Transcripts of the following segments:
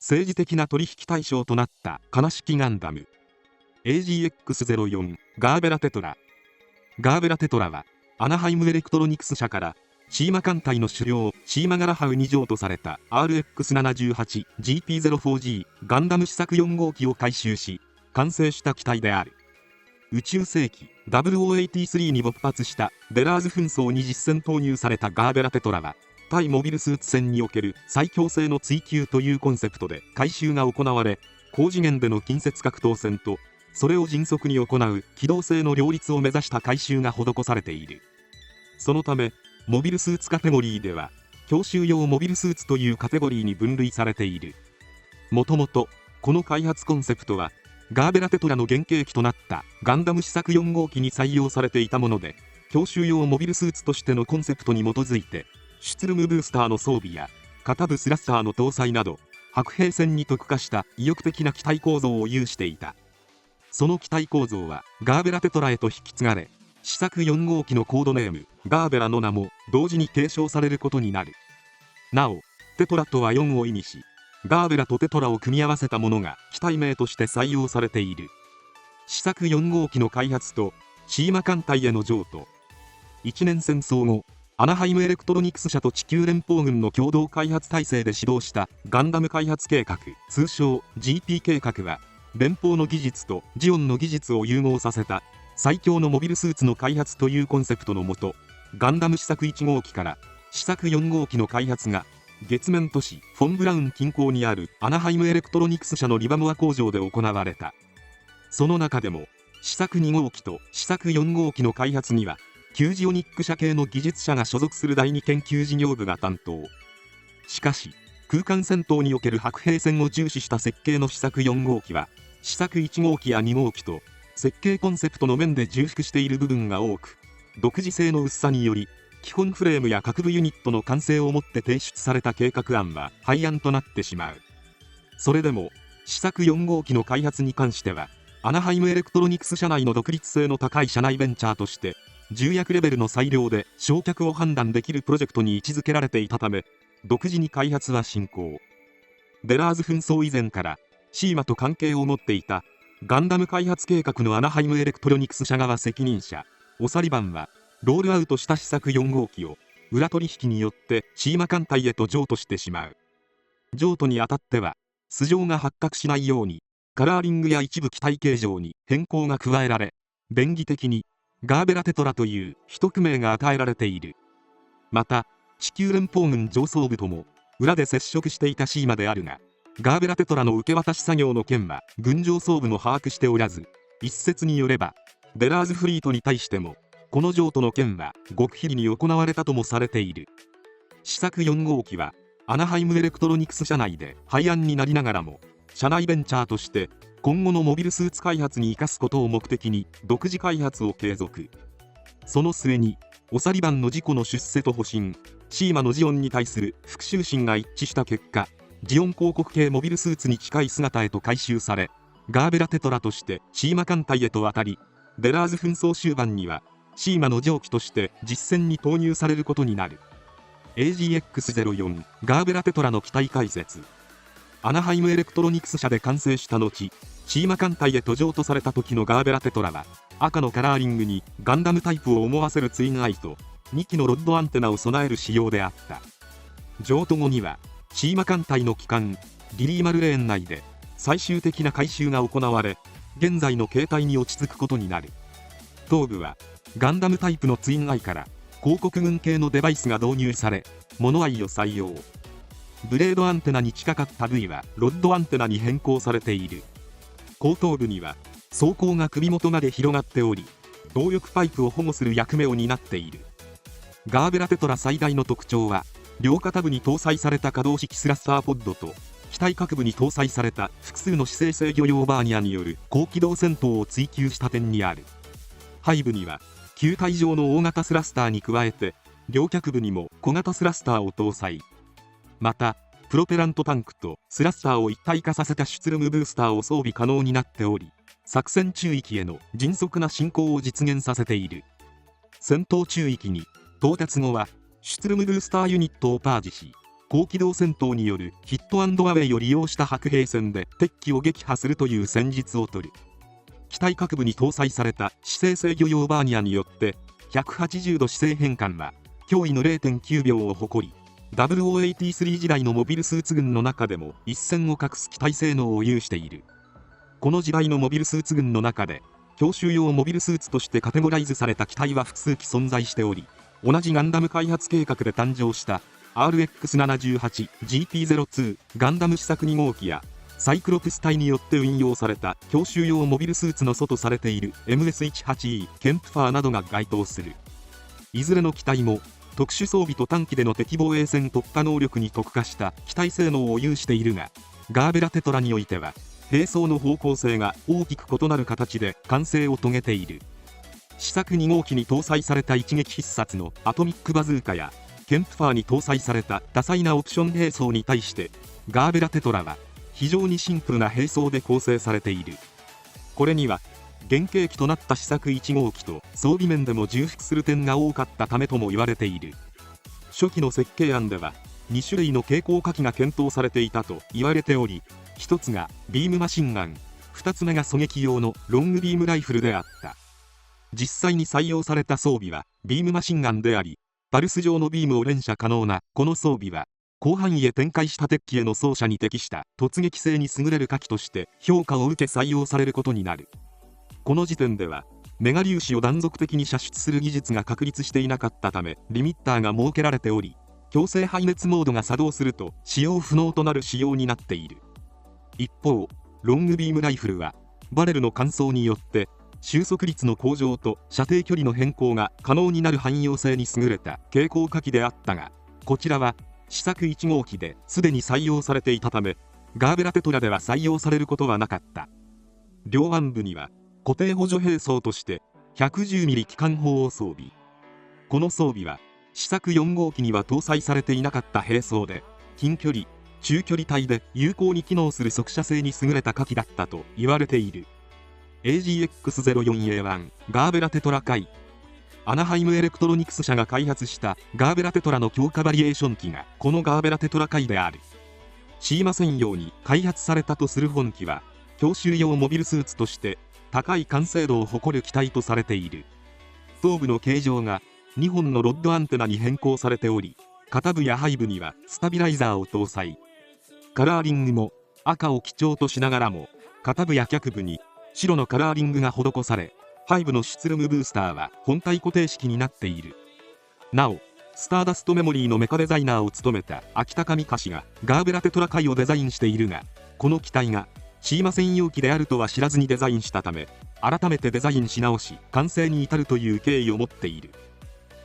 政治的な取引対象となった悲しきガンダム AGX-04 ガーベラテトラ。ガーベラテトラはアナハイムエレクトロニクス社からシーマ艦隊の主領シーマガラハウに譲渡された RX78GP04G ガンダム試作4号機を改修し完成した機体である。宇宙世紀0083に勃発したベラーズ紛争に実戦投入されたガーベラテトラは対モビルスーツ戦における最強性の追求というコンセプトで改修が行われ、高次元での近接格闘戦とそれを迅速に行う機動性の両立を目指した改修が施されている。そのためモビルスーツカテゴリーでは強襲用モビルスーツというカテゴリーに分類されている。もともとこの開発コンセプトはガーベラテトラの原型機となったガンダム試作4号機に採用されていたもので、強襲用モビルスーツとしてのコンセプトに基づいてシュツルムブースターの装備や片部スラッサーの搭載など白兵戦に特化した意欲的な機体構造を有していた。その機体構造はガーベラテトラへと引き継がれ、試作4号機のコードネームガーベラの名も同時に継承されることになる。なおテトラとは4を意味し、ガーベラとテトラを組み合わせたものが機体名として採用されている。試作4号機の開発とシーマ艦隊への譲渡。1年戦争後、アナハイムエレクトロニクス社と地球連邦軍の共同開発体制で始動したガンダム開発計画、通称 GP 計画は連邦の技術とジオンの技術を融合させた最強のモビルスーツの開発というコンセプトのもと、ガンダム試作1号機から試作4号機の開発が月面都市フォンブラウン近郊にあるアナハイムエレクトロニクス社のリバモア工場で行われた。その中でも試作2号機と試作4号機の開発にはキュージオニック社系の技術者が所属する第2研究事業部が担当。しかし空間戦闘における白兵戦を重視した設計の試作4号機は試作1号機や2号機と設計コンセプトの面で重複している部分が多く、独自性の薄さにより基本フレームや各部ユニットの完成をもって提出された計画案は廃案となってしまう。それでも試作4号機の開発に関してはアナハイムエレクトロニクス社内の独立性の高い社内ベンチャーとして重役レベルの裁量で償却を判断できるプロジェクトに位置づけられていたため、独自に開発は進行。ベラーズ紛争以前からシーマと関係を持っていたガンダム開発計画のアナハイムエレクトロニクス社側責任者オサリバンはロールアウトした試作4号機を裏取引によってシーマ艦隊へと譲渡してしまう。譲渡にあたっては素性が発覚しないようにカラーリングや一部機体形状に変更が加えられ、便宜的にガーベラテトラという一区名が与えられている。また地球連邦軍上層部とも裏で接触していたシーマであるが、ガーベラテトラの受け渡し作業の件は軍上層部も把握しておらず、一説によればベラーズフリートに対してもこの譲渡の件は極秘裏に行われたともされている。試作4号機はアナハイムエレクトロニクス社内で廃案になりながらも、社内ベンチャーとして今後のモビルスーツ開発に生かすことを目的に独自開発を継続。その末にオサリバンの事故の出世と保身、シーマのジオンに対する復讐心が一致した結果、ジオン広告系モビルスーツに近い姿へと改修され、ガーベラテトラとしてシーマ艦隊へと渡り、ベラーズ紛争終盤にはシーマの上機として実戦に投入されることになる。 AGX-04 ガーベラテトラの機体解説。アナハイムエレクトロニクス社で完成した後、シーマ艦隊へと譲渡された時のガーベラテトラは赤のカラーリングにガンダムタイプを思わせるツインアイと2機のロッドアンテナを備える仕様であった。譲渡後にはシーマ艦隊の旗艦リリー・マルレーン内で最終的な改修が行われ、現在の形態に落ち着くことになる。頭部はガンダムタイプのツインアイから広告群系のデバイスが導入され、モノアイを採用。ブレードアンテナに近かった部位はロッドアンテナに変更されている。後頭部には装甲が首元まで広がっており、動力パイプを保護する役目を担っている。ガーベラテトラ最大の特徴は両肩部に搭載された可動式スラッサーポッドと機体各部に搭載された複数の姿勢制御用バーニャによる高機動戦闘を追求した点にある。背部には球体状の大型スラスターに加えて両脚部にも小型スラスターを搭載。またプロペラントタンクとスラッサーを一体化させたシュツルムブースターを装備可能になっており、作戦中域への迅速な進行を実現させている。戦闘中域に到達後はシュツルムブースターユニットをパージし、高機動戦闘によるヒットアンドアウェイを利用した白兵戦で敵機を撃破するという戦術を取る。機体各部に搭載された姿勢制御用バーニャによって180度姿勢変換は驚異の 0.9 秒を誇り、0083時代のモビルスーツ軍の中でも一線を画す機体性能を有している。この時代のモビルスーツ軍の中で強襲用モビルスーツとしてカテゴライズされた機体は複数機存在しており、同じガンダム開発計画で誕生した RX78GP02 ガンダム試作2号機やサイクロプス隊によって運用された強襲用モビルスーツの祖とされている MS18E ケンプファーなどが該当する。いずれの機体も特殊装備と短期での敵防衛線突破能力に特化した機体性能を有しているが、ガーベラテトラにおいては兵装の方向性が大きく異なる形で完成を遂げている。試作2号機に搭載された一撃必殺のアトミックバズーカやケンプファーに搭載された多彩なオプション兵装に対して、ガーベラテトラは非常にシンプルな兵装で構成されている。これには原型機となった試作1号機と装備面でも重複する点が多かったためとも言われている。初期の設計案では2種類の携行火器が検討されていたと言われており、1つがビームマシンガン、2つ目が狙撃用のロングビームライフルであった。実際に採用された装備はビームマシンガンであり、パルス状のビームを連射可能なこの装備は広範囲へ展開した敵機への操作に適した突撃性に優れる火器として評価を受け採用されることになる。この時点ではメガ粒子を断続的に射出する技術が確立していなかったためリミッターが設けられており、強制排熱モードが作動すると使用不能となる仕様になっている。一方、ロングビームライフルはバレルの乾燥によって収束率の向上と射程距離の変更が可能になる汎用性に優れた携行火器であったが、こちらは試作1号機ですでに採用されていたため、ガーベラテトラでは採用されることはなかった。両腕部には固定補助兵装として 110mm 機関砲を装備。この装備は試作4号機には搭載されていなかった兵装で、近距離中距離帯で有効に機能する速射性に優れた火器だったと言われている。 AGX04A1 ガーベラテトラ回。アナハイムエレクトロニクス社が開発したガーベラテトラの強化バリエーション機がこのガーベラテトラ回である。シーマ専用に開発されたとする本機は強襲用モビルスーツとして高い完成度を誇る機体とされている。頭部の形状が2本のロッドアンテナに変更されており、肩部や背部にはスタビライザーを搭載。カラーリングも赤を基調としながらも肩部や脚部に白のカラーリングが施され、背部のシュツルムブースターは本体固定式になっている。なお、スターダストメモリーのメカデザイナーを務めた秋高美香氏がガーベラテトラ回をデザインしているが、この機体がシーマ専用機であるとは知らずにデザインしたため、改めてデザインし直し完成に至るという経緯を持っている。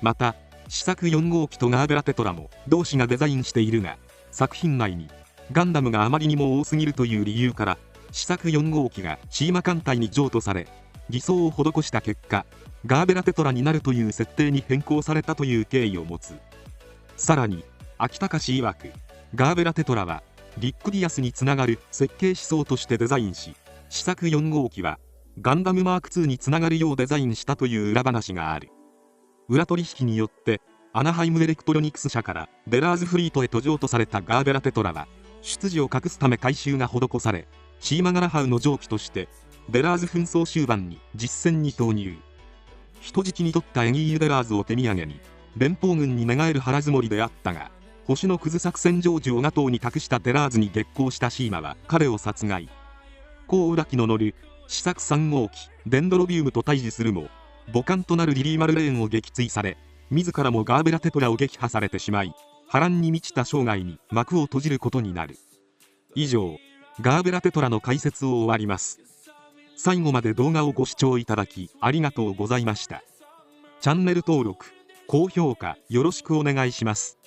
また試作4号機とガーベラテトラも同氏がデザインしているが、作品内にガンダムがあまりにも多すぎるという理由から試作4号機がシーマ艦隊に譲渡され、偽装を施した結果ガーベラテトラになるという設定に変更されたという経緯を持つ。さらに秋高氏曰く、ガーベラテトラはリックディアスにつながる設計思想としてデザインし、試作4号機はガンダムマーク2につながるようデザインしたという裏話がある。裏取引によってアナハイムエレクトロニクス社からベラーズフリートへと譲渡されたガーベラテトラは出自を隠すため改修が施され、シーマガラハウの蒸気としてベラーズ紛争終盤に実戦に投入。人質に取ったエギーユ・ベラーズを手土産に連邦軍に寝返る腹積もりであったが、星のクズ作戦成就を NATO に託したベラーズに激高したシーマは彼を殺害。コウ・ウラキの乗る試作3号機デンドロビウムと対峙するも母艦となるリリー・マルレーンを撃墜され、自らもガーベラテトラを撃破されてしまい、波乱に満ちた生涯に幕を閉じることになる。以上、ガーベラテトラの解説を終わります。最後まで動画をご視聴いただきありがとうございました。チャンネル登録、高評価よろしくお願いします。